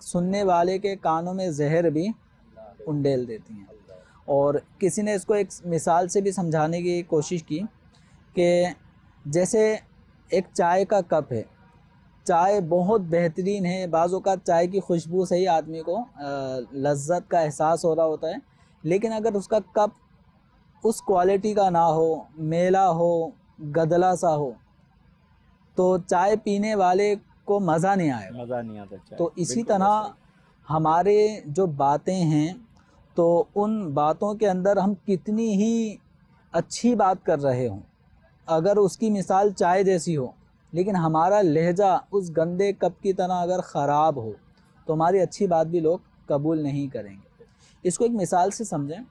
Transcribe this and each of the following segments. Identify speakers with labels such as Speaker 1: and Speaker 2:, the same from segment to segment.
Speaker 1: سننے والے کے کانوں میں زہر بھی انڈیل دیتی ہیں۔ اور کسی نے اس کو ایک مثال سے بھی سمجھانے کی کوشش کی کہ جیسے ایک چائے کا کپ ہے، چائے بہت بہترین ہے، بعض اوقات چائے کی خوشبو سے ہی آدمی کو لذت کا احساس ہو رہا ہوتا ہے، لیکن اگر اس کا کپ اس کوالٹی کا نہ ہو، میلا ہو، گدلا سا ہو، تو چائے پینے والے کو مزہ نہیں آئے گا۔
Speaker 2: مزہ نہیں آتا چائے۔
Speaker 1: تو اسی
Speaker 2: بالکل
Speaker 1: طرح
Speaker 2: ایسا
Speaker 1: ہمارے جو باتیں ہیں، تو ان باتوں کے اندر ہم کتنی ہی اچھی بات کر رہے ہوں، اگر اس کی مثال چائے جیسی ہو، لیکن ہمارا لہجہ اس گندے کپ کی طرح اگر خراب ہو تو ہماری اچھی بات بھی لوگ قبول نہیں کریں گے۔ اس کو ایک مثال سے سمجھیں۔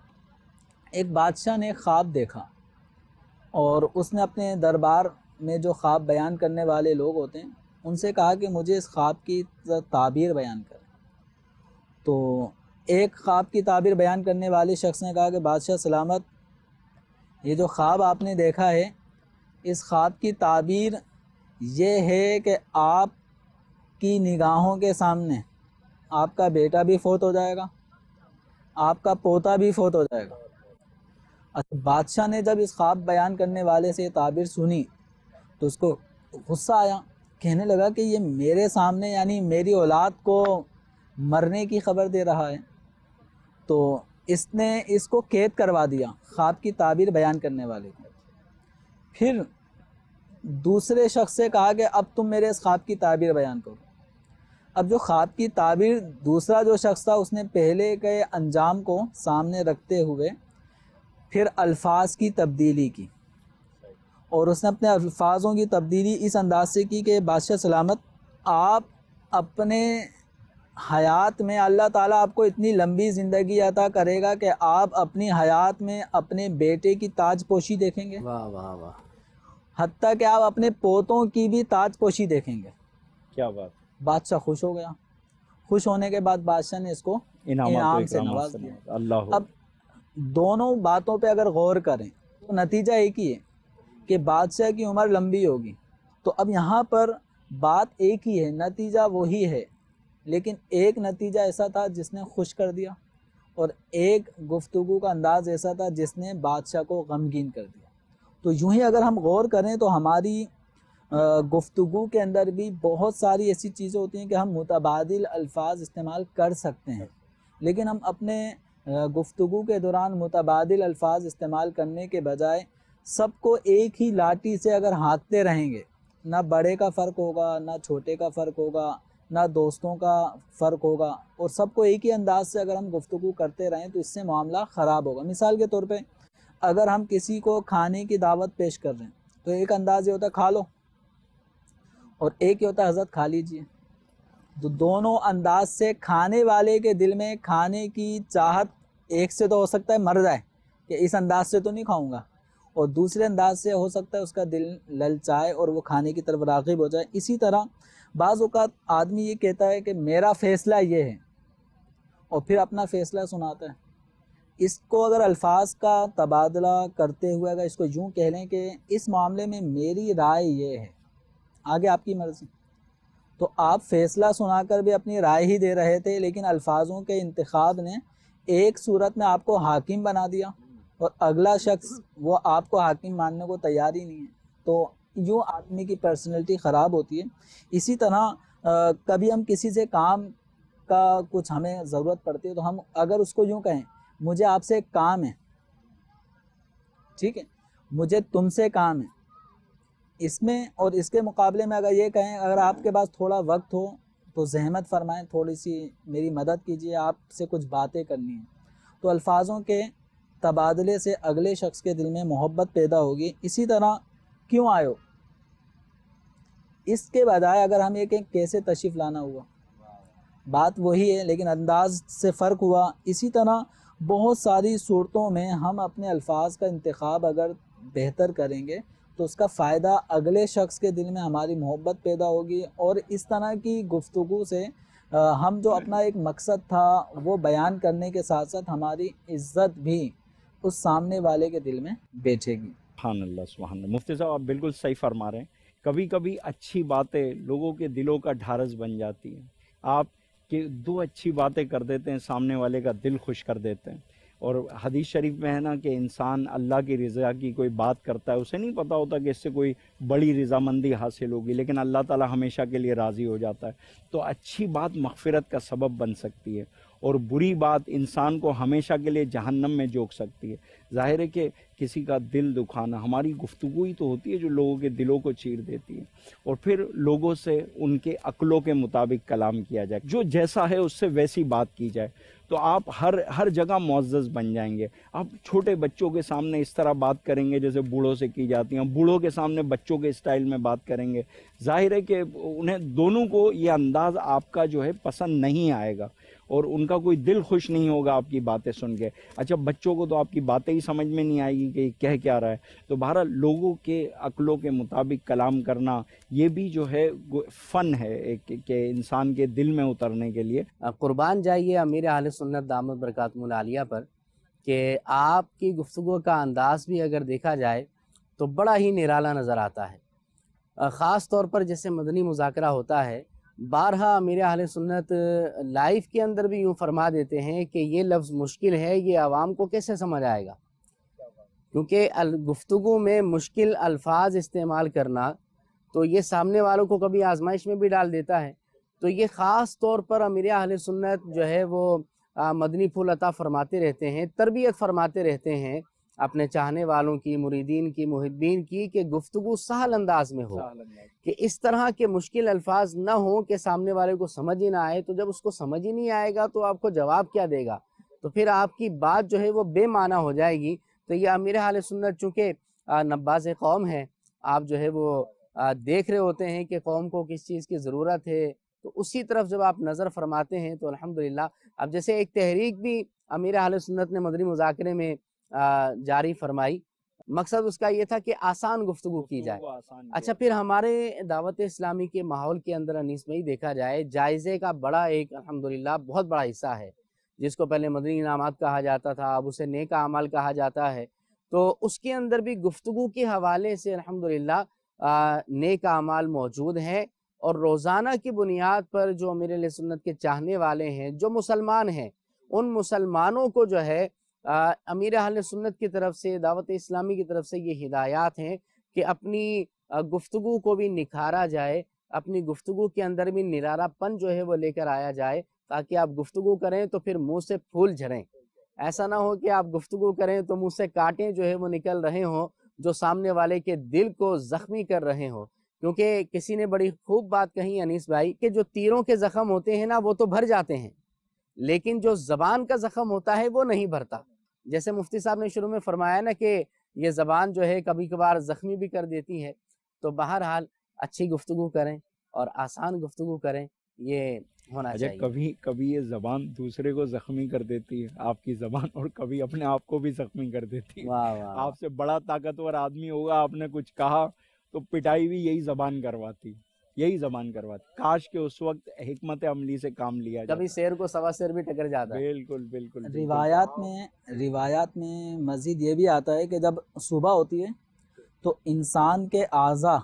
Speaker 1: ایک بادشاہ نے خواب دیکھا اور اس نے اپنے دربار میں جو خواب بیان کرنے والے لوگ ہوتے ہیں ان سے کہا کہ مجھے اس خواب کی تعبیر بیان کریں۔ تو ایک خواب کی تعبیر بیان کرنے والے شخص نے کہا کہ بادشاہ سلامت، یہ جو خواب آپ نے دیکھا ہے، اس خواب کی تعبیر یہ ہے کہ آپ کی نگاہوں کے سامنے آپ کا بیٹا بھی فوت ہو جائے گا، آپ کا پوتا بھی فوت ہو جائے گا۔ اچھا، بادشاہ نے جب اس خواب بیان کرنے والے سے یہ تعبیر سنی تو اس کو غصہ آیا، کہنے لگا کہ یہ میرے سامنے یعنی میری اولاد کو مرنے کی خبر دے رہا ہے۔ تو اس نے اس کو قید کروا دیا، خواب کی تعبیر بیان کرنے والے کو۔ پھر دوسرے شخص سے کہا کہ اب تم میرے اس خواب کی تعبیر بیان کرو۔ اب جو خواب کی تعبیر دوسرا جو شخص تھا اس نے پہلے کے انجام کو سامنے رکھتے ہوئے پھر الفاظ کی تبدیلی کی، اور اس نے اپنے الفاظوں کی تبدیلی اس انداز سے کی کہ بادشاہ سلامت، آپ اپنے حیات میں اللہ تعالیٰ آپ کو اتنی لمبی زندگی عطا کرے گا کہ آپ اپنی حیات میں اپنے بیٹے کی تاج پوشی دیکھیں گے،
Speaker 3: واہ واہ واہ،
Speaker 1: حتیٰ کہ آپ اپنے پوتوں کی بھی تاج پوشی دیکھیں گے۔
Speaker 2: کیا بات،
Speaker 1: بادشاہ خوش ہو گیا۔ خوش ہونے کے بعد بادشاہ نے اس کو انعام سے نواز دیا۔
Speaker 2: اللہ۔
Speaker 1: اب دونوں باتوں پہ اگر غور کریں تو نتیجہ ایک ہی ہے کہ بادشاہ کی عمر لمبی ہوگی۔ تو اب یہاں پر بات ایک ہی ہے، نتیجہ وہی ہے، لیکن ایک نتیجہ ایسا تھا جس نے خوش کر دیا، اور ایک گفتگو کا انداز ایسا تھا جس نے بادشاہ کو غمگین کر دیا۔ تو یوں ہی اگر ہم غور کریں تو ہماری گفتگو کے اندر بھی بہت ساری ایسی چیزیں ہوتی ہیں کہ ہم متبادل الفاظ استعمال کر سکتے ہیں، لیکن ہم اپنے گفتگو کے دوران متبادل الفاظ استعمال کرنے کے بجائے سب کو ایک ہی لاٹھی سے اگر ہانکتے رہیں گے، نہ بڑے کا فرق ہوگا، نہ چھوٹے کا فرق ہوگا، نہ دوستوں کا فرق ہوگا، اور سب کو ایک ہی انداز سے اگر ہم گفتگو کرتے رہیں تو اس سے معاملہ خراب ہوگا۔ مثال کے طور پہ اگر ہم کسی کو کھانے کی دعوت پیش کر رہے ہیں تو ایک انداز یہ ہوتا ہے کھا لو، اور ایک یہ ہوتا ہے حضرت کھا لیجئے۔ تو دونوں انداز سے کھانے والے کے دل میں کھانے کی چاہت ایک سے تو ہو سکتا ہے مر جائے کہ اس انداز سے تو نہیں کھاؤں گا، اور دوسرے انداز سے ہو سکتا ہے اس کا دل للچائے اور وہ کھانے کی طرف راغب ہو جائے۔ اسی طرح بعض اوقات آدمی یہ کہتا ہے کہ میرا فیصلہ یہ ہے، اور پھر اپنا فیصلہ سناتا ہے۔ اس کو اگر الفاظ کا تبادلہ کرتے ہوئے اگر اس کو یوں کہہ لیں کہ اس معاملے میں میری رائے یہ ہے، آگے آپ کی مرضی، تو آپ فیصلہ سنا کر بھی اپنی رائے ہی دے رہے تھے، لیکن الفاظوں کے انتخاب نے ایک صورت میں آپ کو حاکم بنا دیا اور اگلا شخص وہ آپ کو حاکم ماننے کو تیار ہی نہیں ہے۔ تو یوں آدمی کی پرسنالٹی خراب ہوتی ہے۔ اسی طرح کبھی ہم کسی سے کام کا کچھ ہمیں ضرورت پڑتی ہے تو ہم اگر اس کو یوں کہیں مجھے آپ سے ایک کام ہے، ٹھیک ہے، مجھے تم سے کام ہے، اس میں اور اس کے مقابلے میں اگر یہ کہیں اگر آپ کے پاس تھوڑا وقت ہو تو زحمت فرمائیں، تھوڑی سی میری مدد کیجیے، آپ سے کچھ باتیں کرنی ہیں، تو الفاظوں کے تبادلے سے اگلے شخص کے دل میں محبت پیدا ہوگی۔ اسی طرح کیوں آئے ہو، اس کے بجائے اگر ہم یہ کہیں کیسے تشریف لانا ہوا، بات وہی ہے لیکن انداز سے فرق ہوا۔ اسی طرح بہت ساری صورتوں میں ہم اپنے الفاظ کا انتخاب اگر بہتر کریں گے تو اس کا فائدہ اگلے شخص کے دل میں ہماری محبت پیدا ہوگی، اور اس طرح کی گفتگو سے ہم جو اپنا ایک مقصد تھا وہ بیان کرنے کے ساتھ ساتھ ہماری عزت بھی اس سامنے والے کے دل میں بیٹھے گی۔
Speaker 2: سبحان اللہ، سبحان اللہ۔ مفتی صاحب آپ بالکل صحیح فرما رہے ہیں۔ کبھی کبھی اچھی باتیں لوگوں کے دلوں کا ڈھارس بن جاتی ہیں۔ آپ کہ دو اچھی باتیں کر دیتے ہیں سامنے والے کا دل خوش کر دیتے ہیں. اور حدیث شریف میں ہے نا کہ انسان اللہ کی رضا کی کوئی بات کرتا ہے، اسے نہیں پتا ہوتا کہ اس سے کوئی بڑی رضامندی حاصل ہوگی، لیکن اللہ تعالی ہمیشہ کے لیے راضی ہو جاتا ہے. تو اچھی بات مغفرت کا سبب بن سکتی ہے، اور بری بات انسان کو ہمیشہ کے لیے جہنم میں جھونک سکتی ہے. ظاہر ہے کہ کسی کا دل دکھانا، ہماری گفتگو ہی تو ہوتی ہے جو لوگوں کے دلوں کو چیر دیتی ہے. اور پھر لوگوں سے ان کے عقلوں کے مطابق کلام کیا جائے، جو جیسا ہے اس سے ویسی بات کی جائے، تو آپ ہر جگہ معزز بن جائیں گے. آپ چھوٹے بچوں کے سامنے اس طرح بات کریں گے جیسے بوڑھوں سے کی جاتی ہیں، بوڑھوں کے سامنے بچوں کے اسٹائل میں بات کریں گے، ظاہر ہے کہ انہیں دونوں کو یہ انداز آپ کا جو ہے پسند نہیں آئے گا، اور ان کا کوئی دل خوش نہیں ہوگا آپ کی باتیں سن کے. اچھا بچوں کو تو آپ کی باتیں ہی سمجھ میں نہیں آئے گی کہ یہ کہہ کیا رہا ہے. تو بہرحال لوگوں کے عقلوں کے مطابق کلام کرنا یہ بھی جو ہے فن ہے ایک، کہ انسان کے دل میں اترنے کے لیے.
Speaker 4: قربان جائیے امیر اہل سنت دامت برکاتہم العالیہ پر کہ آپ کی گفتگو کا انداز بھی اگر دیکھا جائے تو بڑا ہی نرالا نظر آتا ہے. خاص طور پر جیسے مدنی مذاکرہ ہوتا ہے، بارہا امیر اہل سنت لائف کے اندر بھی یوں فرما دیتے ہیں کہ یہ لفظ مشکل ہے، یہ عوام کو کیسے سمجھ آئے گا، کیونکہ گفتگو میں مشکل الفاظ استعمال کرنا تو یہ سامنے والوں کو کبھی آزمائش میں بھی ڈال دیتا ہے. تو یہ خاص طور پر امیر اہل سنت جو ہے وہ مدنی پھول عطا فرماتے رہتے ہیں، تربیت فرماتے رہتے ہیں اپنے چاہنے والوں کی، مریدین کی، محبین کی، کہ گفتگو سہل انداز میں ہو، کہ اس طرح کے مشکل الفاظ نہ ہوں کہ سامنے والے کو سمجھ ہی نہ آئے. تو جب اس کو سمجھ ہی نہیں آئے گا تو آپ کو جواب کیا دے گا، تو پھر آپ کی بات جو ہے وہ بے معنی ہو جائے گی. تو یہ امیر اہل سنت چونکہ نباز قوم ہے، آپ جو ہے وہ دیکھ رہے ہوتے ہیں کہ قوم کو کس چیز کی ضرورت ہے، تو اسی طرف جب آپ نظر فرماتے ہیں تو الحمدللہ. اب جیسے ایک تحریک بھی امیر اہل سنت نے مدنی مذاکرے میں جاری فرمائی، مقصد اس کا یہ تھا کہ آسان گفتگو کی جائے. اچھا پھر ہمارے دعوت اسلامی کے ماحول کے اندر انیس بھائی دیکھا جائے، جائزے کا بڑا ایک الحمدللہ بہت بڑا حصہ ہے، جس کو پہلے مدنی انعامات کہا جاتا تھا، اب اسے نیک اعمال کہا جاتا ہے. تو اس کے اندر بھی گفتگو کے حوالے سے الحمدللہ نیک اعمال موجود ہیں، اور روزانہ کی بنیاد پر جو امیر اہل سنت کے چاہنے والے ہیں، جو مسلمان ہیں، ان مسلمانوں کو جو ہے امیر اہل سنت کی طرف سے، دعوت اسلامی کی طرف سے یہ ہدایات ہیں کہ اپنی گفتگو کو بھی نکھارا جائے، اپنی گفتگو کے اندر بھی نرارا پن جو ہے وہ لے کر آیا جائے، تاکہ آپ گفتگو کریں تو پھر منہ سے پھول جھڑیں. ایسا نہ ہو کہ آپ گفتگو کریں تو منہ سے کانٹے جو ہے وہ نکل رہے ہوں، جو سامنے والے کے دل کو زخمی کر رہے ہوں. کیونکہ کسی نے بڑی خوب بات کہی انیس بھائی کہ جو تیروں کے زخم ہوتے ہیں نا وہ تو بھر جاتے ہیں، لیکن جو زبان کا زخم ہوتا ہے وہ نہیں بھرتا. جیسے مفتی صاحب نے شروع میں فرمایا نا کہ یہ زبان جو ہے کبھی کبھار زخمی بھی کر دیتی ہے. تو بہرحال اچھی گفتگو کریں اور آسان گفتگو کریں، یہ ہونا چاہیے.
Speaker 2: کبھی یہ زبان دوسرے کو زخمی کر دیتی ہے آپ کی زبان، اور کبھی اپنے آپ کو بھی زخمی کر دیتی ہے.
Speaker 4: واہ واہ.
Speaker 2: آپ سے بڑا طاقتور آدمی ہوگا، آپ نے کچھ کہا تو پٹائی بھی یہی زبان کرواتی. کاش کہ اس وقت حکمت عملی سے کام لیا جائے.
Speaker 4: کبھی شیر کو سوا شیر بھی ٹکر جاتا ہے.
Speaker 2: بالکل.
Speaker 1: روایات میں مزید یہ بھی آتا ہے کہ جب صبح ہوتی ہے تو انسان کے اعضاء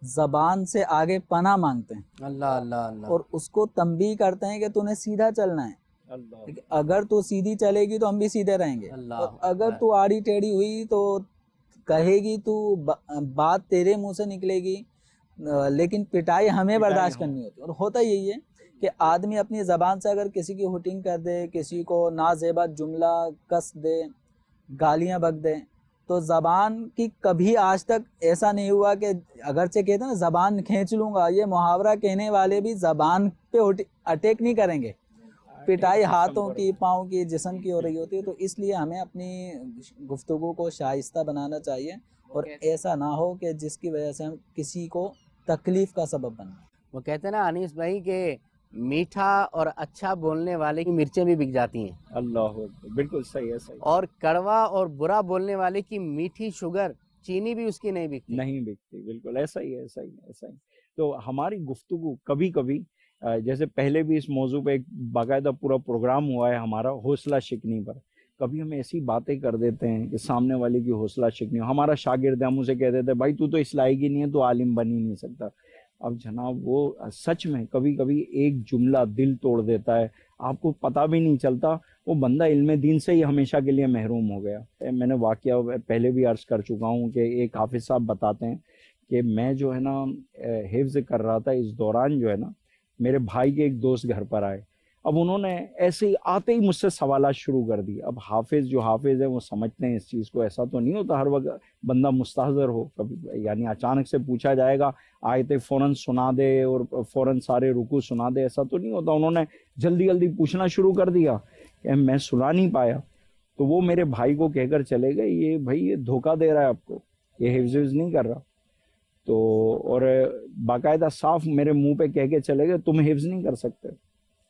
Speaker 1: زبان سے آگے پناہ مانگتے ہیں،
Speaker 4: اللہ اللہ اللہ،
Speaker 1: اور اس کو تنبیہ کرتے ہیں کہ تو نے سیدھا چلنا ہے. اگر تو سیدھی چلے گی تو ہم بھی سیدھے رہیں گے، اور اگر تو آڑی ٹیڑھی ہوئی تو کہے گی تو بات تیرے منہ سے نکلے گی، لیکن پٹائی ہمیں برداشت کرنی ہوتی ہے. اور ہوتا یہی ہے کہ آدمی اپنی زبان سے اگر کسی کی ہوٹنگ کر دے، کسی کو نازیبا جملہ کس دے، گالیاں بک دے، تو زبان کی کبھی آج تک ایسا نہیں ہوا کہ اگرچہ کہتے ہیں نا زبان کھینچ لوں گا، یہ محاورہ کہنے والے بھی زبان پہ اٹیک نہیں کریں گے. پٹائی ہاتھوں کی، پاؤں کی، جسم کی ہو رہی ہوتی ہے. تو اس لیے ہمیں اپنی گفتگو کو شائستہ بنانا چاہیے، اور ایسا نہ ہو کہ جس کی وجہ سے ہم کسی کو تکلیف کا سبب بنیں.
Speaker 4: وہ کہتے ہیں نا انیس بھائی کہ میٹھا اور اچھا بولنے والے کی مرچیں بھی بک جاتی ہیں.
Speaker 2: اللہ، بالکل صحیح ہے.
Speaker 4: اور کڑوا اور برا بولنے والے کی میٹھی شوگر، چینی بھی اس کی نہیں بکتی.
Speaker 2: بالکل ایسا ہی ہے. تو ہماری گفتگو کبھی کبھی، جیسے پہلے بھی اس موضوع پہ ایک باقاعدہ پورا پروگرام ہوا ہے ہمارا حوصلہ شکنی پر. کبھی ہم ایسی باتیں کر دیتے ہیں کہ سامنے والے کی حوصلہ شکنی ہو. ہمارا شاگرد ہے، ہم اسے کہہ دیتے ہیں بھائی تو اس لائق ہی نہیں ہے، تو عالم بن ہی نہیں سکتا. اب جناب وہ سچ میں کبھی کبھی ایک جملہ دل توڑ دیتا ہے، آپ کو پتہ بھی نہیں چلتا، وہ بندہ علم دین سے ہی ہمیشہ کے لیے محروم ہو گیا۔ میں نے واقعہ پہلے بھی عرض کر چکا ہوں کہ ایک حافظ صاحب بتاتے ہیں کہ میں جو ہے نا حفظ کر رہا تھا، اس دوران جو ہے نا میرے بھائی کے ایک دوست گھر پر آئے، اب انہوں نے ایسے ہی آتے ہی مجھ سے سوالات شروع کر دی۔ اب حافظ جو حافظ ہے وہ سمجھتے ہیں اس چیز کو، ایسا تو نہیں ہوتا ہر وقت بندہ مستحضر ہو، کبھی یعنی اچانک سے پوچھا جائے گا آیتیں فوراً سنا دے اور فوراً سارے رکوع سنا دے، ایسا تو نہیں ہوتا۔ انہوں نے جلدی جلدی پوچھنا شروع کر دیا کہ میں سنا نہیں پایا، تو وہ میرے بھائی کو کہہ کر چلے گئے یہ بھائی یہ دھوکہ دے رہا ہے آپ کو، یہ حفظ نہیں کر رہا۔ تو اور باقاعدہ صاف میرے منہ پہ کہہ کے چلے گئے تم حفظ نہیں کر سکتے،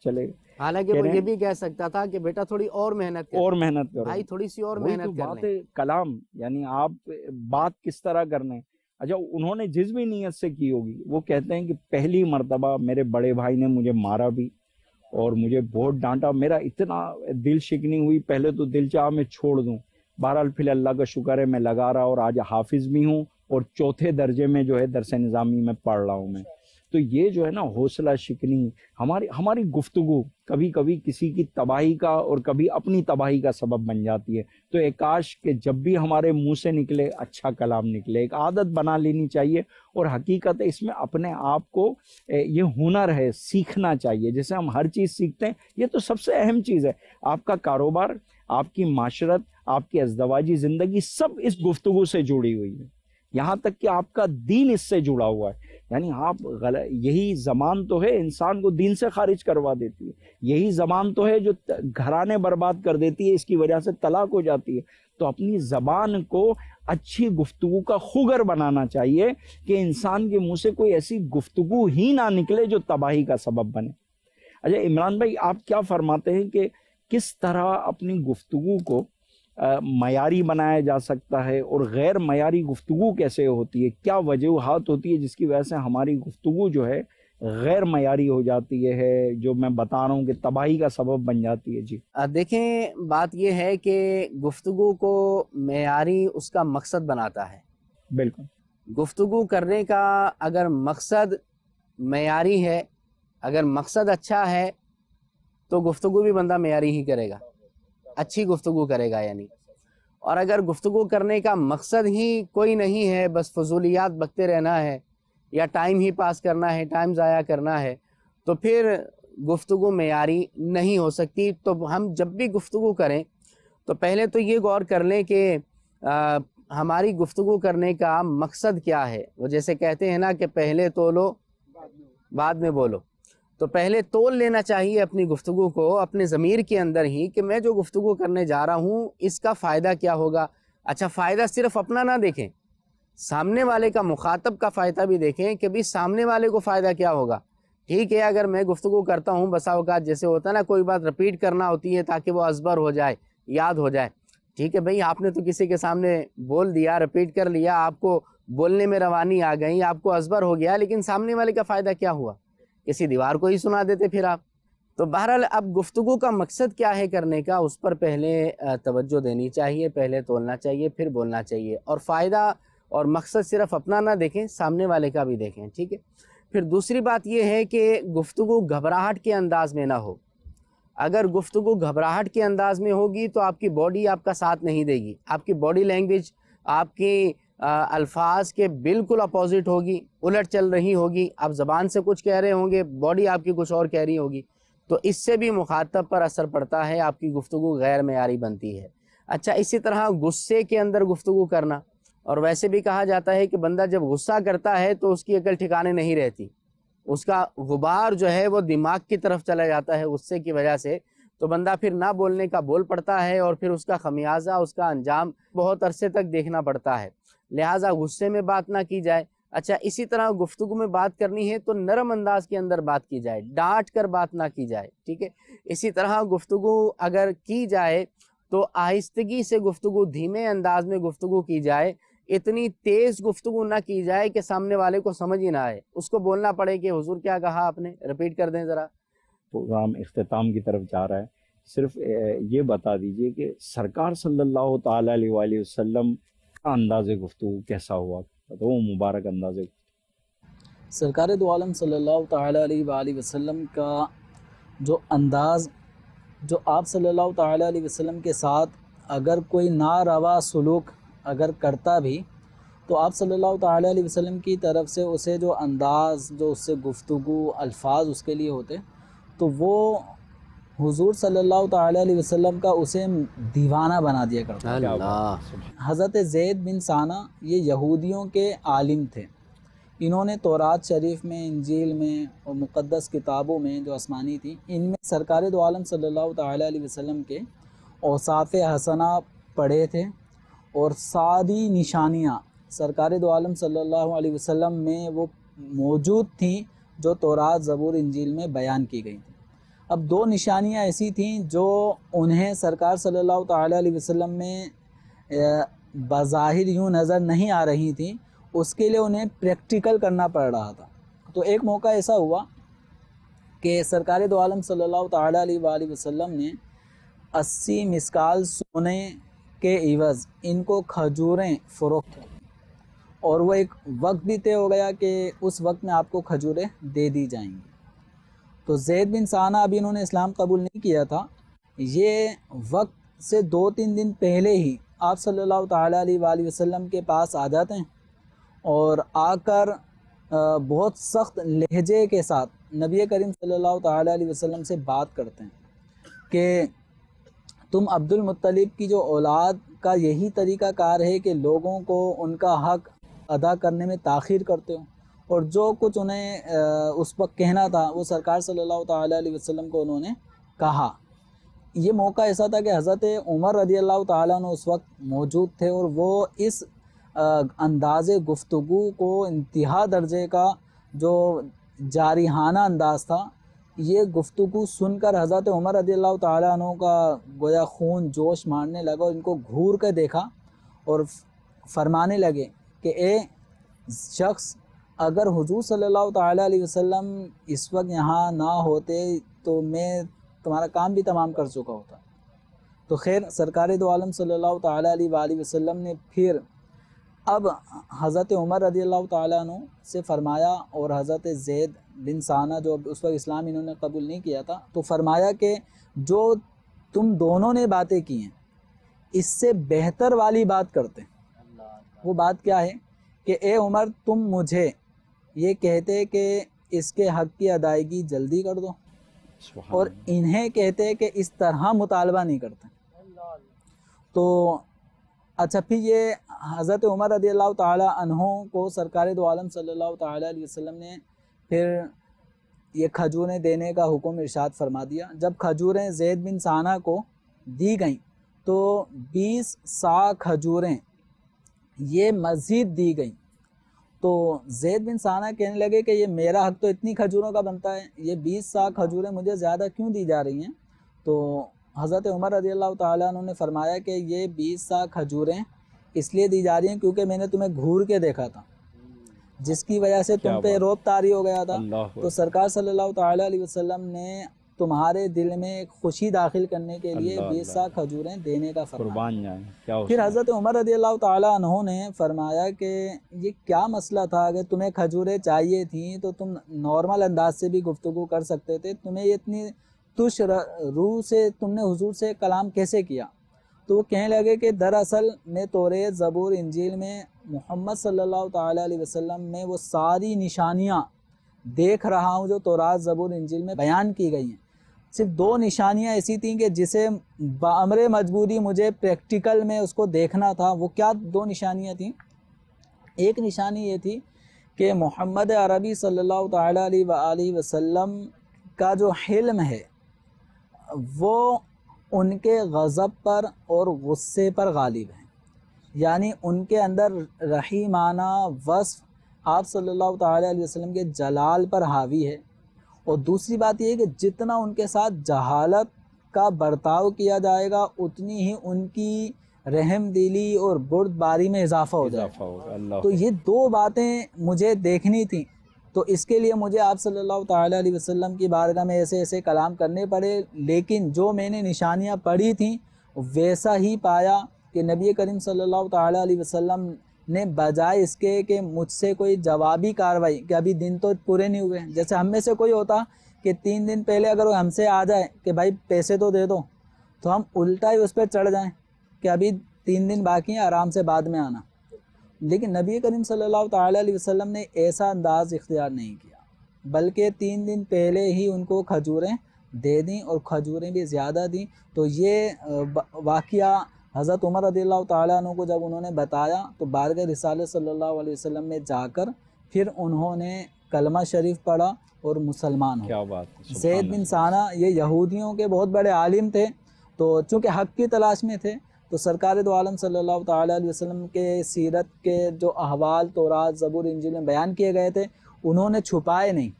Speaker 2: چلے گئے۔
Speaker 4: حالانکہ وہ یہ بھی کہہ سکتا تھا کہ بیٹا تھوڑی اور محنت کرو،
Speaker 2: اور محنت کرو
Speaker 4: بھائی تھوڑی سی اور
Speaker 2: وہی تو
Speaker 4: محنت کر
Speaker 2: بات
Speaker 4: لیں۔
Speaker 2: ہے کلام، یعنی آپ بات کس طرح کرنے۔ اچھا انہوں نے جس بھی نیت سے کی ہوگی، وہ کہتے ہیں کہ پہلی مرتبہ میرے بڑے بھائی نے مجھے مارا بھی اور مجھے بہت ڈانٹا، میرا اتنا دل شکنی ہوئی، پہلے تو دل چاہا میں چھوڑ دوں، بہرحال پھر اللہ کا شکر ہے میں لگا رہا اور آج حافظ بھی ہوں اور چوتھے درجے میں جو ہے درس نظامی میں پڑھ رہا ہوں میں۔ تو یہ جو ہے نا حوصلہ شکنی، ہماری گفتگو کبھی کبھی کسی کی تباہی کا اور کبھی اپنی تباہی کا سبب بن جاتی ہے۔ تو ایک کاش کہ جب بھی ہمارے منہ سے نکلے اچھا کلام نکلے، ایک عادت بنا لینی چاہیے، اور حقیقت اس میں اپنے آپ کو یہ ہنر ہے، سیکھنا چاہیے۔ جیسے ہم ہر چیز سیکھتے ہیں، یہ تو سب سے اہم چیز ہے۔ آپ کا کاروبار، آپ کی معاشرت، آپ کی ازدواجی زندگی سب اس گفتگو سے جڑی ہوئی ہے، یہاں تک کہ آپ کا دین اس سے جڑا ہوا ہے۔ یعنی آپ یہی زبان تو ہے انسان کو دین سے خارج کروا دیتی ہے، یہی زبان تو ہے جو گھرانے برباد کر دیتی ہے، اس کی وجہ سے طلاق ہو جاتی ہے۔ تو اپنی زبان کو اچھی گفتگو کا خوگر بنانا چاہیے کہ انسان کے منہ سے کوئی ایسی گفتگو ہی نہ نکلے جو تباہی کا سبب بنے۔ اچھا عمران بھائی، آپ کیا فرماتے ہیں کہ کس طرح اپنی گفتگو کو معیاری بنایا جا سکتا ہے، اور غیر معیاری گفتگو کیسے ہوتی ہے؟ کیا وجوہات ہوتی ہے جس کی وجہ سے ہماری گفتگو جو ہے غیر معیاری ہو جاتی ہے، جو میں بتا رہا ہوں کہ تباہی کا سبب بن جاتی ہے؟ جی
Speaker 4: دیکھیں، بات یہ ہے کہ گفتگو کو معیاری اس کا مقصد بناتا ہے۔
Speaker 2: بالکل،
Speaker 4: گفتگو کرنے کا اگر مقصد معیاری ہے، اگر مقصد اچھا ہے تو گفتگو بھی بندہ معیاری ہی کرے گا، اچھی گفتگو کرے گا یعنی۔ اور اگر گفتگو کرنے کا مقصد ہی کوئی نہیں ہے، بس فضولیات بکتے رہنا ہے یا ٹائم ہی پاس کرنا ہے، ٹائم ضائع کرنا ہے، تو پھر گفتگو معیاری نہیں ہو سکتی۔ تو ہم جب بھی گفتگو کریں تو پہلے تو یہ غور کر لیں کہ ہماری گفتگو کرنے کا مقصد کیا ہے۔ وہ جیسے کہتے ہیں نا کہ پہلے تولو بعد میں بولو، تو پہلے تول لینا چاہیے اپنی گفتگو کو اپنے ضمیر کے اندر ہی کہ میں جو گفتگو کرنے جا رہا ہوں اس کا فائدہ کیا ہوگا۔ اچھا، فائدہ صرف اپنا نہ دیکھیں، سامنے والے کا، مخاطب کا فائدہ بھی دیکھیں کہ بھی سامنے والے کو فائدہ کیا ہوگا۔ ٹھیک ہے، اگر میں گفتگو کرتا ہوں، بسا اوقات جیسے ہوتا ہے نا کوئی بات رپیٹ کرنا ہوتی ہے تاکہ وہ ازبر ہو جائے، یاد ہو جائے۔ ٹھیک ہے بھائی، آپ نے تو کسی کے سامنے بول دیا، رپیٹ کر لیا، آپ کو بولنے میں روانی آ گئی، آپ کو ازبر ہو گیا، لیکن سامنے والے کا فائدہ کیا ہوا؟ کسی دیوار کو ہی سنا دیتے پھر آپ۔ تو بہرحال اب گفتگو کا مقصد کیا ہے کرنے کا، اس پر پہلے توجہ دینی چاہیے، پہلے تولنا چاہیے، پھر بولنا چاہیے، اور فائدہ اور مقصد صرف اپنا نہ دیکھیں، سامنے والے کا بھی دیکھیں۔ ٹھیک ہے، پھر دوسری بات یہ ہے کہ گفتگو گھبراہٹ کے انداز میں نہ ہو۔ اگر گفتگو گھبراہٹ کے انداز میں ہوگی تو آپ کی باڈی آپ کا ساتھ نہیں دے گی، آپ کی باڈی لینگویج آپ کی الفاظ کے بالکل اپوزٹ ہوگی، الٹ چل رہی ہوگی، آپ زبان سے کچھ کہہ رہے ہوں گے، باڈی آپ کی کچھ اور کہہ رہی ہوگی، تو اس سے بھی مخاطب پر اثر پڑتا ہے، آپ کی گفتگو غیر معیاری بنتی ہے۔ اچھا، اسی طرح غصے کے اندر گفتگو کرنا، اور ویسے بھی کہا جاتا ہے کہ بندہ جب غصہ کرتا ہے تو اس کی عقل ٹھکانے نہیں رہتی، اس کا غبار جو ہے وہ دماغ کی طرف چلا جاتا ہے غصے کی وجہ سے، تو بندہ پھر نہ بولنے کا بول پڑتا ہے، اور پھر اس کا خمیازہ، اس کا انجام بہت عرصے تک دیکھنا پڑتا ہے۔ لہٰذا غصے میں بات نہ کی جائے۔ اچھا، اسی طرح گفتگو میں بات کرنی ہے تو نرم انداز کے اندر بات کی جائے، ڈانٹ کر بات نہ کی جائے۔ ٹھیک ہے، اسی طرح گفتگو اگر کی جائے تو آہستگی سے گفتگو، دھیمے انداز میں گفتگو کی جائے، اتنی تیز گفتگو نہ کی جائے کہ سامنے والے کو سمجھ ہی نہ آئے، اس کو بولنا پڑے کہ حضور کیا کہا آپ نے، رپیٹ کر دیں ذرا۔
Speaker 2: پروگرام اختتام کی طرف جا رہا ہے، صرف یہ بتا دیجئے کہ سرکار صلی اللہ تعالیٰ علیہ وآلہ وسلم کا انداز گفتگو کیسا ہوا، تو وہ مبارک انداز گفتگو۔
Speaker 1: سرکار دو عالم صلی اللہ تعالیٰ علیہ وآلہ وسلم کا جو انداز، جو آپ صلی اللہ تعالیٰ علیہ وسلم کے ساتھ اگر کوئی ناروا سلوک اگر کرتا بھی تو آپ صلی اللہ تعالیٰ علیہ وسلم کی طرف سے اسے جو انداز، جو اس سے گفتگو، الفاظ اس کے لیے ہوتے تو وہ حضور صلی اللہ تعالیٰ علیہ وسلم کا اسے دیوانہ بنا دیا کرتا۔ حضرت زید بن ثانہ یہ یہودیوں کے عالم تھے، انہوں نے تورات شریف میں، انجیل میں اور مقدس کتابوں میں جو آسمانی تھی ان میں سرکار دو عالم صلی اللہ تعالیٰ علیہ وسلم کے اوصاف حسنہ پڑھے تھے، اور ساری نشانیاں سرکار دو عالم صلی اللہ علیہ وسلم میں وہ موجود تھیں جو تورات، زبور، انجیل میں بیان کی گئی تھیں۔ اب دو نشانیاں ایسی تھیں جو انہیں سرکار صلی اللہ تعالیٰ علیہ وسلم میں بظاہر یوں نظر نہیں آ رہی تھیں، اس کے لیے انہیں پریکٹیکل کرنا پڑ رہا تھا۔ تو ایک موقع ایسا ہوا کہ سرکار دو عالم صلی اللہ تعالیٰ علیہ وآلہ وسلم نے 80 مسکال سونے کے عوض ان کو کھجوریں فروخت کی، اور وہ ایک وقت بھی طے ہو گیا کہ اس وقت میں آپ کو کھجوریں دے دی جائیں گی۔ تو زید بن ثانہ ابھی انہوں نے اسلام قبول نہیں کیا تھا، یہ وقت سے 2-3 دن پہلے ہی آپ صلی اللہ تعالیٰ علیہ وآلہ وسلم کے پاس آ جاتے ہیں، اور آ کر بہت سخت لہجے کے ساتھ نبی کریم صلی اللہ تعالیٰ علیہ وسلم سے بات کرتے ہیں کہ تم عبد المطلب کی جو اولاد کا یہی طریقہ کار ہے کہ لوگوں کو ان کا حق ادا کرنے میں تاخیر کرتے ہو، اور جو کچھ انہیں اس وقت کہنا تھا وہ سرکار صلی اللہ تعالیٰ علیہ وسلم کو انہوں نے کہا۔ یہ موقع ایسا تھا کہ حضرت عمر رضی اللہ تعالیٰ عنہ اس وقت موجود تھے، اور وہ اس انداز گفتگو کو، انتہا درجے کا جو جارحانہ انداز تھا، یہ گفتگو سن کر حضرت عمر رضی اللہ تعالیٰ عنہ کا گویا خون جوش مارنے لگا، اور ان کو گھور کے دیکھا اور فرمانے لگے کہ اے شخص، اگر حضور صلی اللہ تعالیٰ علیہ وسلم اس وقت یہاں نہ ہوتے تو میں تمہارا کام بھی تمام کر چکا ہوتا۔ تو خیر سرکار دو عالم صلی اللہ تعالیٰ علیہ وآلہ وسلم نے پھر اب حضرت عمر رضی اللہ تعالیٰ عنہ سے فرمایا، اور حضرت زید بن ثانہ جو اس وقت اسلام انہوں نے قبول نہیں کیا تھا، تو فرمایا کہ جو تم دونوں نے باتیں کی ہیں اس سے بہتر والی بات کرتے ہیں۔ وہ بات کیا ہے کہ اے عمر، تم مجھے یہ کہتے کہ اس کے حق کی ادائیگی جلدی کر دو، اور انہیں کہتے کہ اس طرح مطالبہ نہیں کرتے۔ تو اچھا، پھر یہ حضرت عمر رضی اللہ تعالیٰ عنہ کو سرکار دو عالم صلی اللہ تعالیٰ علیہ وسلم نے پھر یہ کھجوریں دینے کا حکم ارشاد فرما دیا۔ جب کھجوریں زید بن ثانہ کو دی گئیں تو 20 صاع کھجوریں یہ مزید دی گئیں۔ تو زید بن ثانہ کہنے لگے کہ یہ میرا حق تو اتنی کھجوروں کا بنتا ہے، یہ 20 صاع کھجوریں مجھے زیادہ کیوں دی جا رہی ہیں؟ تو حضرت عمر رضی اللہ تعالیٰ عنہ نے فرمایا کہ یہ 20 صاع کھجوریں اس لیے دی جا رہی ہیں کیونکہ میں نے تمہیں گھور کے دیکھا تھا، جس کی وجہ سے تم پہ روب طاری ہو گیا تھا۔ تو سرکار صلی اللہ تعالیٰ علیہ وسلم نے تمہارے دل میں ایک خوشی داخل کرنے کے لیے 20 صاع کھجوریں دینے کا فرمایا۔ پھر حضرت عمر رضی اللہ تعالیٰ عنہ نے فرمایا کہ یہ کیا مسئلہ تھا، اگر تمہیں کھجوریں چاہیے تھیں تو تم نارمل انداز سے بھی گفتگو کر سکتے تھے، تمہیں یہ اتنی تش روح سے تم نے حضور سے کلام کیسے کیا؟ تو وہ کہنے لگے کہ دراصل میں توریت، زبور، انجیل میں محمد صلی اللہ تعالیٰ علیہ وسلم میں وہ ساری نشانیاں دیکھ رہا ہوں جو تورات، زبور، انجیل میں بیان کی گئی ہیں۔ صرف 2 نشانیاں ایسی تھیں کہ جسے بامر مجبوری مجھے پریکٹیکل میں اس کو دیکھنا تھا۔ وہ کیا 2 نشانیاں تھیں؟ ایک نشانی یہ تھی کہ محمد عربی صلی اللہ تعالیٰ علیہ وآلہ وسلم کا جو حلم ہے وہ ان کے غضب پر اور غصے پر غالب ہے، یعنی ان کے اندر رحیمانہ وصف آپ صلی اللہ تعالیٰ علیہ وسلم کے جلال پر حاوی ہے۔ اور دوسری بات یہ ہے کہ جتنا ان کے ساتھ جہالت کا برتاؤ کیا جائے گا اتنی ہی ان کی رحم دلی اور بردباری میں اضافہ ہو جائے گا۔ تو یہ 2 باتیں مجھے دیکھنی تھیں، تو اس کے لیے مجھے آپ صلی اللہ تعالیٰ علیہ وسلم کی بارگاہ میں ایسے ایسے کلام کرنے پڑے، لیکن جو میں نے نشانیاں پڑھی تھیں ویسا ہی پایا کہ نبی کریم صلی اللہ تعالیٰ علیہ وسلم نے بجائے اس کے کہ مجھ سے کوئی جوابی کارروائی کہ ابھی دن تو پورے نہیں ہوئے، جیسے ہم میں سے کوئی ہوتا کہ 3 دن پہلے اگر وہ ہم سے آ جائے کہ بھائی پیسے تو دے دو، تو ہم الٹا ہی اس پہ چڑھ جائیں کہ ابھی 3 دن باقی ہیں، آرام سے بعد میں آنا. لیکن نبی کریم صلی اللہ تعالیٰ علیہ وسلم نے ایسا انداز اختیار نہیں کیا، بلکہ 3 دن پہلے ہی ان کو کھجوریں دے دیں اور کھجوریں بھی زیادہ دیں. تو یہ واقعہ حضرت عمر رضی اللہ تعالیٰ عنہ کو جب انہوں نے بتایا تو بارگاہ رسالت صلی اللہ علیہ وسلم میں جا کر پھر انہوں نے کلمہ شریف پڑھا اور مسلمان ہو.
Speaker 2: کیا بات ہے.
Speaker 1: زید بن ثانہ یہ یہودیوں کے بہت بڑے عالم تھے، تو چونکہ حق کی تلاش میں تھے تو سرکار دو عالم صلی اللہ تعالیٰ علیہ وسلم کے سیرت کے جو احوال تورات زبور انجیل میں بیان کیے گئے تھے انہوں نے چھپائے نہیں،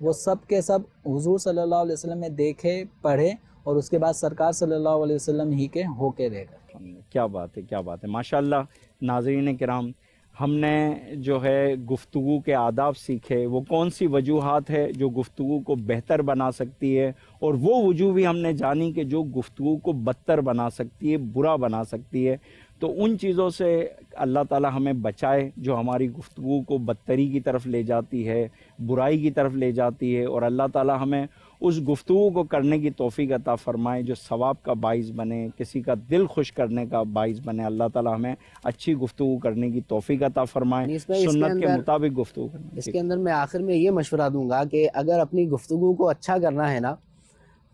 Speaker 1: وہ سب کے سب حضور صلی اللہ علیہ وسلم نے دیکھے پڑھے اور اس کے بعد سرکار صلی اللہ علیہ وسلم ہی کے ہو کے رہ گئے.
Speaker 2: کیا بات ہے، کیا بات ہے. ماشاءاللہ. ناظرین کرام، ہم نے جو ہے گفتگو کے آداب سیکھے. وہ کون سی وجوہات ہے جو گفتگو کو بہتر بنا سکتی ہے، اور وہ وجوہ بھی ہم نے جانی کہ جو گفتگو کو بدتر بنا سکتی ہے، برا بنا سکتی ہے. تو ان چیزوں سے اللہ تعالی ہمیں بچائے جو ہماری گفتگو کو بدتری کی طرف لے جاتی ہے، برائی کی طرف لے جاتی ہے، اور اللہ تعالی ہمیں اس گفتگو کو کرنے کی توفیق عطا فرمائے جو ثواب کا باعث بنے، کسی کا دل خوش کرنے کا باعث بنے. اللہ تعالی ہمیں اچھی گفتگو کرنے کی توفیق عطا فرمائے، سنت کے مطابق گفتگو کرنے.
Speaker 4: اس کے اندر میں آخر میں یہ مشورہ دوں گا کہ اگر اپنی گفتگو کو اچھا کرنا ہے نا،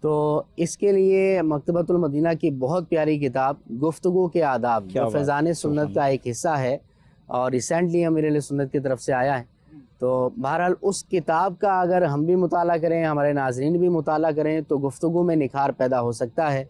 Speaker 4: تو اس کے لیے مکتبۃ المدینہ کی بہت پیاری کتاب گفتگو کے آداب جو فیضان سنت کا ایک حصہ ہے اور ریسنٹلی امیر اہل سنت کی طرف سے آیا ہے. تو بہرحال اس کتاب کا اگر ہم بھی مطالعہ کریں، ہمارے ناظرین بھی مطالعہ کریں تو گفتگو میں نکھار پیدا ہو سکتا ہے.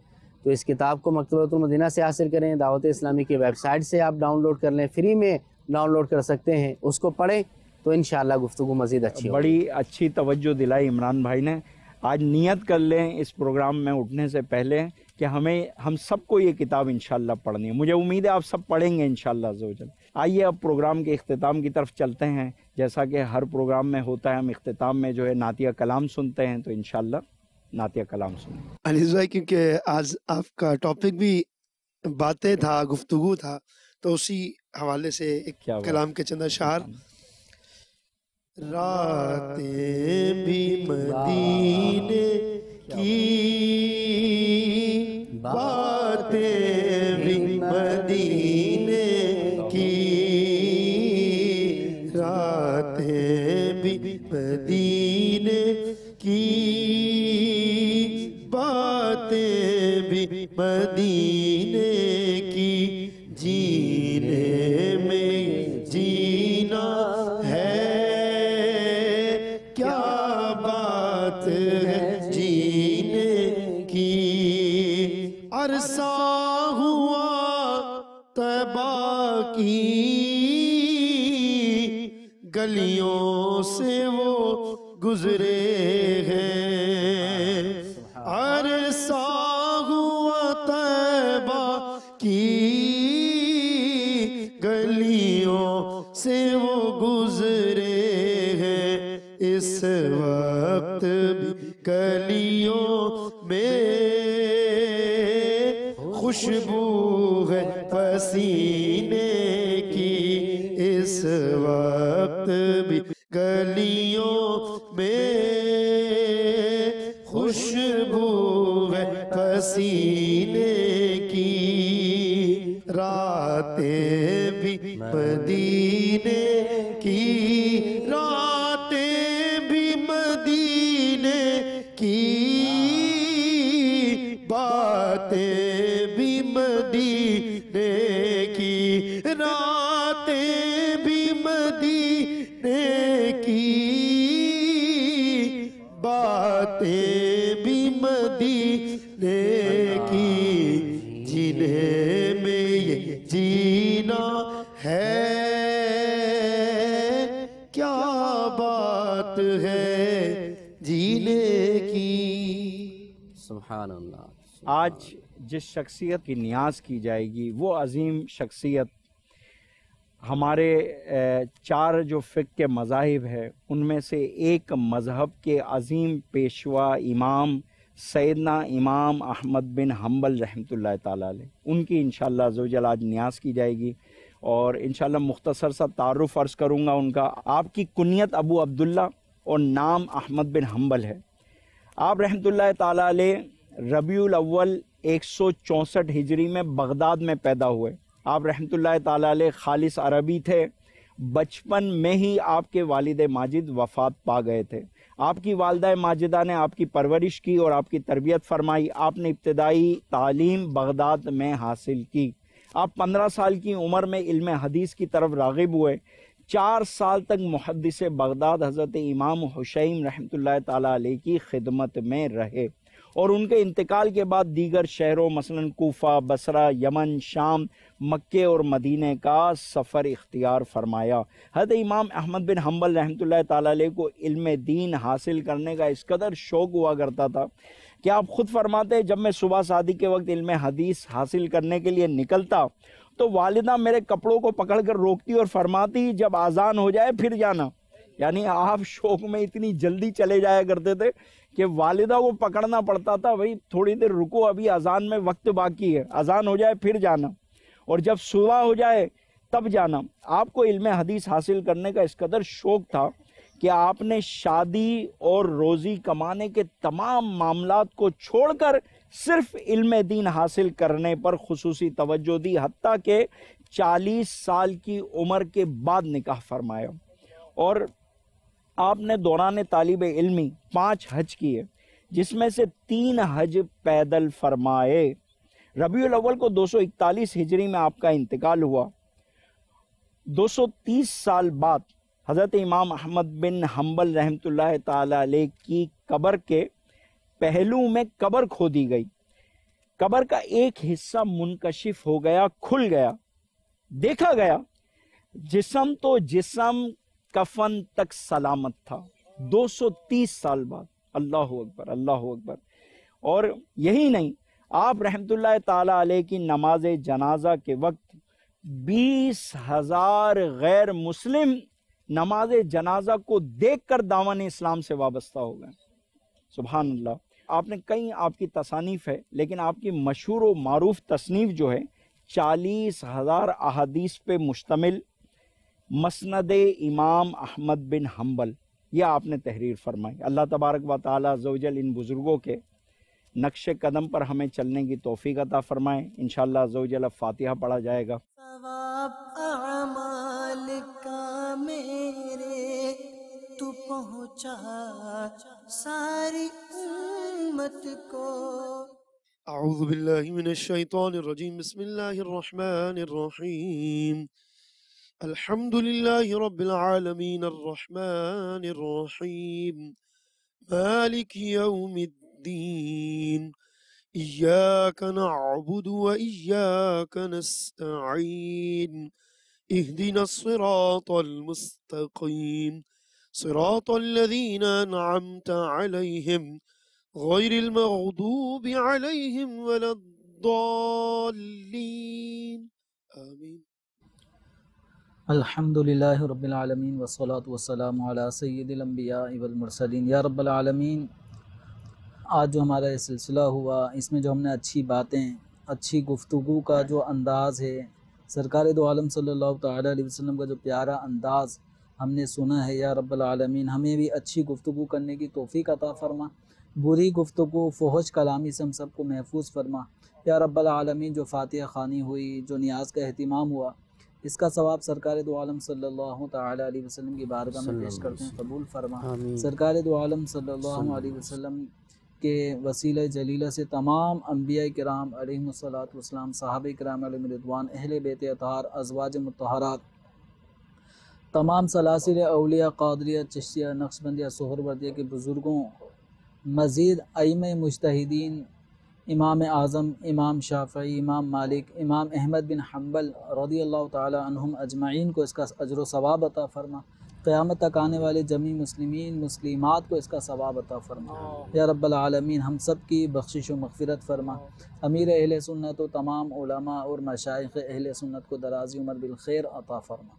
Speaker 4: تو اس کتاب کو مکتبۃ المدینہ سے حاصل کریں، دعوت اسلامی کی ویب سائٹ سے آپ ڈاؤن لوڈ کر لیں، فری میں ڈاؤن لوڈ کر سکتے ہیں. اس کو پڑھیں تو انشاءاللہ گفتگو مزید اچھی ہوگی.
Speaker 2: بڑی اچھی توجہ دلائی عمران بھائی نے. آج نیت کر لیں اس پروگرام میں اٹھنے سے پہلے کہ ہم سب کو یہ کتاب انشاءاللہ پڑھنی ہے. مجھے امید ہے آپ سب پڑھیں گے انشاءاللہ عزوجل. آئیے اب پروگرام کے اختتام کی طرف چلتے ہیں. جیسا کہ ہر پروگرام میں ہوتا ہے، ہم اختتام میں جو ہے نعتیہ کلام سنتے ہیں، تو انشاءاللہ نعتیہ کلام سنیں.
Speaker 5: انیس بھائی، کیونکہ آج آپ کا ٹاپک بھی باتیں تھا، گفتگو تھا، تو اسی حوالے سے ایک کلام کے چند اشعار. راتیں بھی مدینے کی، باتیں بھی مدینے کی، راتیں بھی مدینے کی، باتیں بھی مدینے کی، جینے میں جینا ہے، کیا بات ہے جینے کی. عرصہ ہوا طیبہ کی گلیوں سے وہ گزرے ہیں، عرصہ ہوا طیبہ کی گلیوں سے وہ گزرے ہیں. اس وقت بھی گلیوں میں خوشبو ہے پسینے کی، اس وقت بھی گلیوں میں خوشبو ہے پسینے کی. راتیں بھی مدینے کی، راتیں بھی مدینے کی، باتیں بھی مدینے کی، راتیں بھی مدینے کی، باتیں بھی مدینے کی، جنہیں میں یہ جینا ہے، کیا بات ہے جینے کی.
Speaker 4: سبحان اللہ.
Speaker 2: آج جس شخصیت کی نیاز کی جائے گی وہ عظیم شخصیت ہمارے 4 جو فقہ کے مذاہب ہے ان میں سے ایک مذہب کے عظیم پیشوا امام سیدنا امام احمد بن حنبل رحمۃ اللہ تعالیٰ علیہ، ان کی انشاءاللہ عزوجل آج نیاز کی جائے گی. اور انشاءاللہ مختصر سا تعارف عرض کروں گا ان کا۔ آپ کی کنیت ابو عبداللہ اور نام احمد بن حنبل ہے۔ آپ رحمۃ اللہ تعالیٰ علیہ ربیع الاول 164 ہجری میں بغداد میں پیدا ہوئے۔ آپ رحمۃ اللہ تعالیٰ علیہ خالص عربی تھے۔ بچپن میں ہی آپ کے والد ماجد وفات پا گئے تھے۔ آپ کی والدہ ماجدہ نے آپ کی پرورش کی اور آپ کی تربیت فرمائی۔ آپ نے ابتدائی تعلیم بغداد میں حاصل کی۔ آپ 15 سال کی عمر میں علم حدیث کی طرف راغب ہوئے۔ 4 سال تک محدث بغداد حضرت امام حسین رحمۃ اللہ تعالیٰ علیہ کی خدمت میں رہے، اور ان کے انتقال کے بعد دیگر شہروں مثلا کوفہ، بصرہ، یمن، شام، مکے اور مدینہ کا سفر اختیار فرمایا۔ حضرت امام احمد بن حنبل رحمۃ اللہ تعالیٰ علیہ کو علم دین حاصل کرنے کا اس قدر شوق ہوا کرتا تھا کہ آپ خود فرماتے ہیں، جب میں صبح شادی کے وقت علم حدیث حاصل کرنے کے لیے نکلتا تو والدہ میرے کپڑوں کو پکڑ کر روکتی اور فرماتی جب اذان ہو جائے پھر جانا۔ یعنی آپ شوق میں اتنی جلدی چلے جایا کرتے تھے کہ والدہ کو پکڑنا پڑتا تھا، بھائی تھوڑی دیر رکو، ابھی اذان میں وقت باقی ہے، اذان ہو جائے پھر جانا، اور جب صبح ہو جائے تب جانا۔ آپ کو علم حدیث حاصل کرنے کا اس قدر شوق تھا کہ آپ نے شادی اور روزی کمانے کے تمام معاملات کو چھوڑ کر صرف علم دین حاصل کرنے پر خصوصی توجہ دی، حتیٰ کہ 40 سال کی عمر کے بعد نکاح فرمایا۔ اور آپ نے دوران طالب علمی 5 حج کیے، جس میں سے 3 حج پیدل فرمائے۔ ربیع الاول کو 241 ہجری میں آپ کا انتقال ہوا۔ 230 سال بعد حضرت امام احمد بن حنبل رحمۃ اللہ تعالی علیہ کی قبر کے پہلو میں قبر کھودی گئی۔ قبر کا ایک حصہ منکشف ہو گیا، کھل گیا، دیکھا گیا جسم تو جسم، کفن تک سلامت تھا۔ 230 سال بعد، اللہ اکبر، اللہ اکبر۔ اور یہی نہیں، آپ رحمت اللہ تعالی علیہ کی نماز جنازہ کے وقت 20,000 غیر مسلم نماز جنازہ کو دیکھ کر دامن اسلام سے وابستہ ہو گئے۔ سبحان اللہ۔ آپ نے کئی آپ کی تصانیف ہے، لیکن آپ کی مشہور و معروف تصنیف جو ہے 40,000 احادیث پہ مشتمل مسند امام احمد بن حنبل، یہ آپ نے تحریر فرمائی۔ اللہ تبارک و تعالی عز و جل ان بزرگوں کے نقش قدم پر ہمیں چلنے کی توفیق عطا فرمائے۔ انشاءاللہ عز و جل فاتحہ پڑھا جائے گا۔
Speaker 6: ثواب اعمال کا میرے تو پہنچا ساری امت کو۔
Speaker 5: اعوذ باللہ من الشیطان الرجیم، بسم اللہ الرحمن الرحیم، الحمد للہ رب العالمین الرحمن الرحیم مالک یوم الدین، ایاک نعبد و ایاک نستعین، اہدنا الصراط المستقیم، صراط الذین انعمت علیہم غیر المغضوب علیہم ولا الضالین، آمین۔
Speaker 1: الحمدللہ رب العالمین والصلاة والسلام علی سید الانبیاء والمرسلین۔ یا رب العالمین، آج جو ہمارا یہ سلسلہ ہوا، اس میں جو ہم نے اچھی باتیں، اچھی گفتگو کا جو انداز ہے، سرکار دو عالم صلی اللہ تعالیٰ علیہ وسلم کا جو پیارا انداز ہم نے سنا ہے، یا رب العالمین ہمیں بھی اچھی گفتگو کرنے کی توفیق عطا فرما، بری گفتگو، فحش کلامی سے ہم سب کو محفوظ فرما۔ یا رب العالمین جو فاتحہ خوانی ہوئی، جو نیاز کا اہتمام ہوا، اس کا ثواب سرکار دو عالم صلی اللہ تعالیٰ علیہ وسلم کی بارگاہ میں پیش کرتے ہیں، قبول فرما۔ سرکار دو عالم صلی اللہ علیہ وسلم کے وسیلہ جلیلہ سے تمام انبیاء کرام علیہم الصلاۃ والسلام، صحابہ کرام علیہم رضوان، اہل بیت اطہار، ازواج مطہرات، تمام سلاسل اولیاء، قادریہ، چشتیہ، نقشبندیہ، سہروردیہ کے بزرگوں، مزید ائمہ مجتہدین، امام اعظم، امام شافعی، امام مالک، امام احمد بن حنبل رضی اللہ تعالی عنہم اجمعین کو اس کا اجر و ثواب عطا فرما۔ قیامت تک آنے والے جمیع مسلمین مسلمات کو اس کا ثواب عطا فرما۔ یا رب العالمین ہم سب کی بخشش و مغفرت فرما۔ امیر اہل سنت و تمام علماء اور مشائخ اہل سنت کو درازی عمر بالخیر عطا فرما۔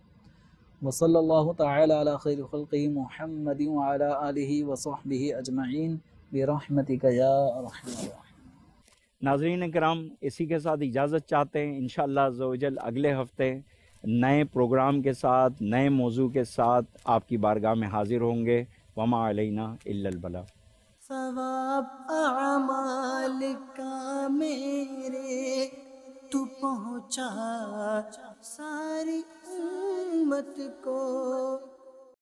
Speaker 1: وصلی اللہ تعالی علی خیر خلقہ محمد وعلی آلہ وصحبہ اجمعین برحمتک یا ارحم الراحمین۔
Speaker 2: ناظرین کرام، اسی کے ساتھ اجازت چاہتے ہیں، انشاءاللہ عز و جل اگلے ہفتے نئے پروگرام کے ساتھ، نئے موضوع کے ساتھ آپ کی بارگاہ میں حاضر ہوں گے۔ وما علینا الا البلاغ۔
Speaker 6: ثواب اعمال کا میرے تو پہنچا ساری امت کو۔